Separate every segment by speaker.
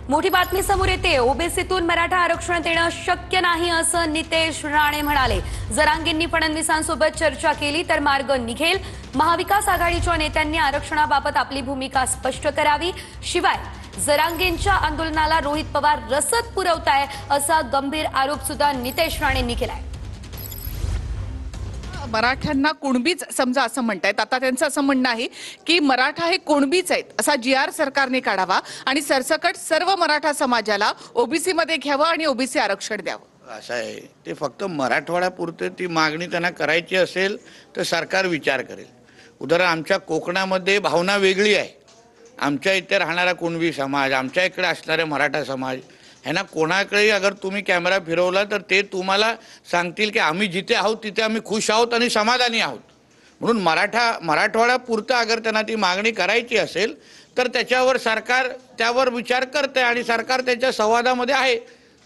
Speaker 1: मोठी बातमी समोर येते। ओबीसीतून मराठा आरक्षण देणं शक्य नाही असं नितेश राणे म्हणाले। जरांगेंनी फडणवीसांसोबत चर्चा केली तर मार्ग निघेल। महाविकास आघाडीच्या नेत्यांनी आरक्षणाबाबत आपली भूमिका स्पष्ट करावी। शिवाय जरांगेंच्या आंदोलनाला रोहित पवार रसद पुरवताय असा गंभीर आरोप सुद्धा नितेश राणेंनी केलाय।
Speaker 2: मराठ्यांना कुणबीच समजा असं म्हणतायत। आता त्यांचं असं म्हणणं आहे की मराठा हे कुणबीच आहेत असा जी.आर. सरकारने काढावा आणि सरसकट सर्व मराठा समाजाला ओबीसी मध्ये घ्यावं आणि ओबीसी आरक्षण द्यावं।
Speaker 3: असं आहे ते फक्त मराठवाड्यापुरते ती मागणी त्यांना करायची असेल तर सरकार विचार करेल। उदाहरण आमच्या कोकणामध्ये भावना वेगळी आहे। आमच्या इथे राहणारा कुणबी समाज, आमच्या इकडे असणारे मराठा समाज ह्यांना कोणाकडे अगर तुम्ही कॅमेरा फिरवला तर ते तुम्हाला सांगतील की आम्ही जिथे आहोत तिथे आम्ही खुश आहोत आणि समाधानी आहोत। म्हणून मराठवाड्यापुरतं अगर त्यांना ती मागणी करायची असेल तर त्याच्यावर सरकार त्यावर विचार करते आणि सरकार त्याच्या संवादामध्ये आहे।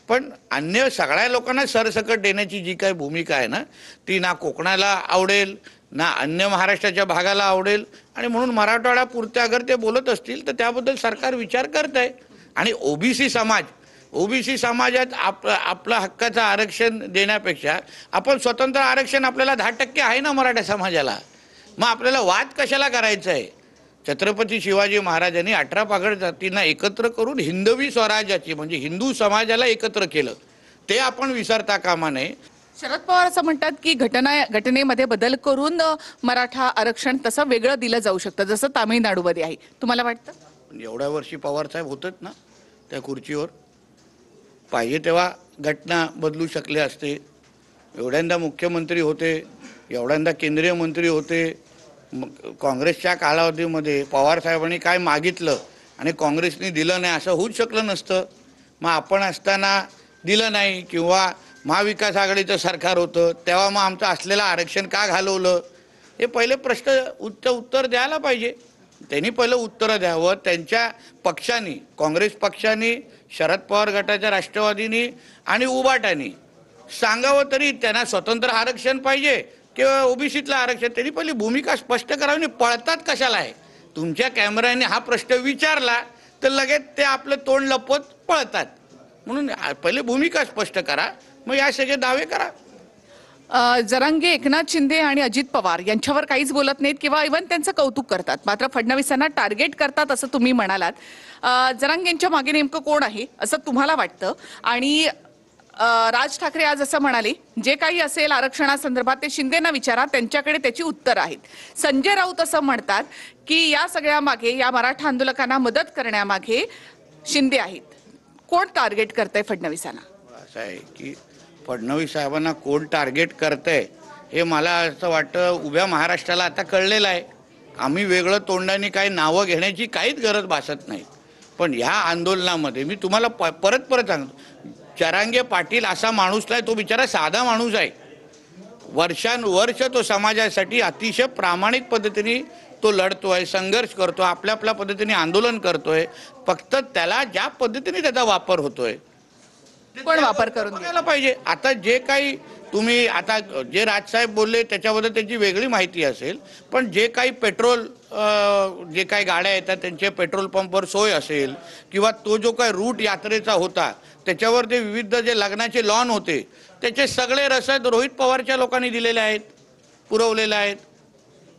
Speaker 3: पण अन्य सगळ्या लोकांना सरसकट देण्याची जी काही भूमिका आहे ना ती ना कोकणाला आवडेल ना अन्य महाराष्ट्राच्या भागाला आवडेल आणि म्हणून मराठवाड्यापुरते अगर ते बोलत असतील तर त्याबद्दल सरकार विचार करत आहे। आणि ओबीसी समाजात आपलं हक्काचं आरक्षण देण्यापेक्षा आपण स्वतंत्र आरक्षण आपल्याला 10% आहे ना मराठा समाजाला। मग आपल्याला वाद कशाला करायचा आहे? छत्रपती शिवाजी महाराजांनी 18 पागड जातींना एकत्र करून हिंदवी स्वराज्याची म्हणजे हिंदू समाजाला एकत्र केलं, ते आपण विसरता कामा नये।
Speaker 2: शरद पवार असं म्हणतात की घटनेमध्ये बदल करून मराठा आरक्षण तसं वेगळं दिलं जाऊ शकतं जसं तामिळनाडूमध्ये आहे। तुम्हाला वाटतं?
Speaker 3: एवढ्या वर्षी पवार साहेब होतात ना त्या खुर्चीवर, पाहिजे तेव्हा घटना बदलू शकले असते। एवढ्यांदा मुख्यमंत्री होते, एवढ्यांदा केंद्रीय मंत्री होते। काँग्रेसच्या कालावधीमध्ये पवार साहेबांनी काय मागितलं आणि काँग्रेसने दिलं नाही असं होऊच शकलं नसतं। मग आपण असताना दिलं नाही किंवा महाविकास आघाडीचं सरकार होतं तेव्हा मग आमचं असलेलं आरक्षण का घालवलं, हे पहिले प्रश्न उत्तर द्यायला पाहिजे। त्यांनी पहिलं उत्तर द्यावं। त्यांच्या पक्षांनी, काँग्रेस पक्षाने, शरद पवार गटाच्या राष्ट्रवादीनी आणि उबाटानी सांगावं तरी त्यांना स्वतंत्र आरक्षण पाहिजे किंवा ओबीसीतलं आरक्षण। त्यांनी पहिली भूमिका स्पष्ट करावी। पळतात कशाला आहे? तुमच्या कॅमेऱ्याने हा प्रश्न विचारला तर लगेच ते आपलं तोंड लपवत पळतात। म्हणून पहिले भूमिका स्पष्ट करा, मग या सगळे दावे करा।
Speaker 2: जरांगे एकनाथ शिंदे आणि अजित पवार यांच्यावर काहीच बोलत नाहीत किंवा इव्हन त्यांचं कौतुक करतात, मात्र फडणवीसांना टार्गेट करतात असं तुम्ही म्हणालात। जरांगेंच्या मागे नेमकं कोण आहे असं तुम्हाला वाटतं? आणि राज ठाकरे आज असं म्हणाले जे काही असेल आरक्षणासंदर्भात ते शिंदेना विचारा, त्यांच्याकडे त्याची उत्तर आहेत। संजय राऊत असं म्हणतात की या सगळ्या मागे, या मराठा आंदोलकांना मदत करण्यामागे शिंदे आहेत। कोण टार्गेट करतंय फडणवीसांना?
Speaker 3: असं आहे की फडणवीस साहेबांना कोण टार्गेट करतंय हे मला असं वाटतं उभ्या महाराष्ट्राला आता कळलेलं आहे। आम्ही वेगळं तोंडाने काही नावं घेण्याची काहीच गरज भासत नाही। पण ह्या आंदोलनामध्ये मी तुम्हाला परत सांगतो, जरांगे पाटील असा माणूस नाही, तो बिचारा साधा माणूस आहे। वर्षानुवर्ष तो समाजासाठी अतिशय प्रामाणिक पद्धतीने तो लढतोय, संघर्ष करतो, आपल्या पद्धतीने आंदोलन करतोय। फक्त त्याला ज्या पद्धतीने त्याचा वापर होतोय
Speaker 2: कोण वापर करून
Speaker 3: घ्यायला पाहिजे। आता जे काही तुम्ही आता जे राजसाहेब बोलले त्याच्याबद्दल त्यांची वेगळी माहिती असेल, पण जे काही पेट्रोल जे काही गाड्या येतात त्यांचे पेट्रोल पंपवर सोय असेल किंवा तो जो काही रूट यात्रेचा होता त्याच्यावर ते विविध जे लग्नाचे लॉन होते त्याचे सगळे रसद रोहित पवारच्या लोकांनी दिलेले आहेत, पुरवलेले आहेत।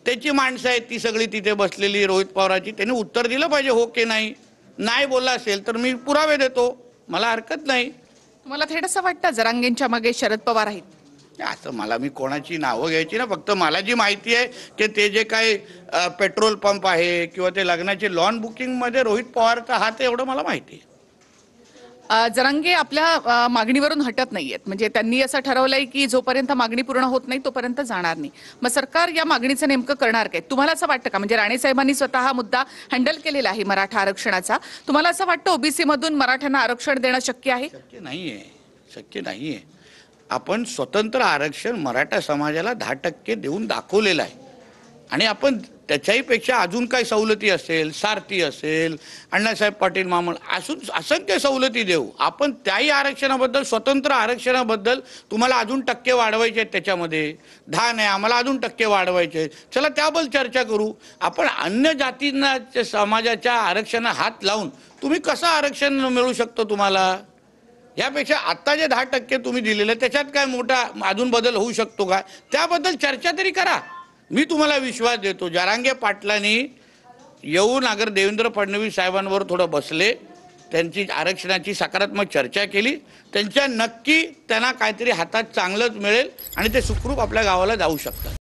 Speaker 3: त्याची माणसं आहेत ती सगळी तिथे बसलेली रोहित पवाराची। त्यांनी उत्तर दिलं पाहिजे हो की नाही। नाही बोलला असेल तर मी पुरावे देतो, मला हरकत नाही।
Speaker 2: तुम्हाला थेट असं वाटतं जरांगेंच्या मागे शरद पवार आहेत?
Speaker 3: असं मला मी कोणाची नावं घ्यायची ना, फक्त मला जी माहिती आहे की ते जे काही पेट्रोल पंप आहे किंवा ते लग्नाचे लॉन बुकिंगमध्ये रोहित पवारचा हात आहे एवढं मला माहिती आहे।
Speaker 2: जरांगे आपल्या मागणीवरून हटत नाहीयेत, म्हणजे त्यांनी असं ठरवलंय की जोपर्यंत मागणी पूर्ण होत नाही तोपर्यंत जाणार नाही। मग सरकार या मागणीचं नेमकं करणार काय? तुम्हाला असं वाटतं का? म्हणजे राणे साहेबांनी स्वतः हा मुद्दा हँडल केलेला आहे मराठा आरक्षणाचा, तुम्हाला असं वाटतं ओबीसी मधून मराठ्यांना आरक्षण देणं शक्य आहे?
Speaker 3: शक्य नाहीये। आपण स्वतंत्र आरक्षण मराठा समाजाला 10% देऊन दाखवलेलं आहे आणि आपण त्याच्याही पेक्षा अजून काही सवलती असेल, सारथी असेल, अण्णासाहेब पाटील मामण असून असंख्य सवलती देऊ आपण। त्याही आरक्षणाबद्दल, स्वतंत्र आरक्षणाबद्दल तुम्हाला अजून टक्के वाढवायचे आहेत, त्याच्यामध्ये 10 नाही आम्हाला अजून टक्के वाढवायचे आहेत, चला त्याबद्दल चर्चा करू। आपण अन्य जातींना समाजाच्या आरक्षणाला हात लावून तुम्ही कसं आरक्षण मिळू शकतं तुम्हाला? यापेक्षा आत्ता जे 10% तुम्ही दिलेलं त्याच्यात काय मोठा अजून बदल होऊ शकतो का? त्याबद्दल चर्चा तरी करा. मी तुम्हाला विश्वास देतो, जरांगे पाटलांनी येऊन अगर देवेंद्र फडणवीस साहेबांवर थोडं बसले, त्यांची आरक्षणाची सकारात्मक चर्चा केली, त्यांच्या नक्की त्यांना काहीतरी हातात चांगलंच मिळेल आणि ते सुखरूप आपल्या गावाला जाऊ शकतात.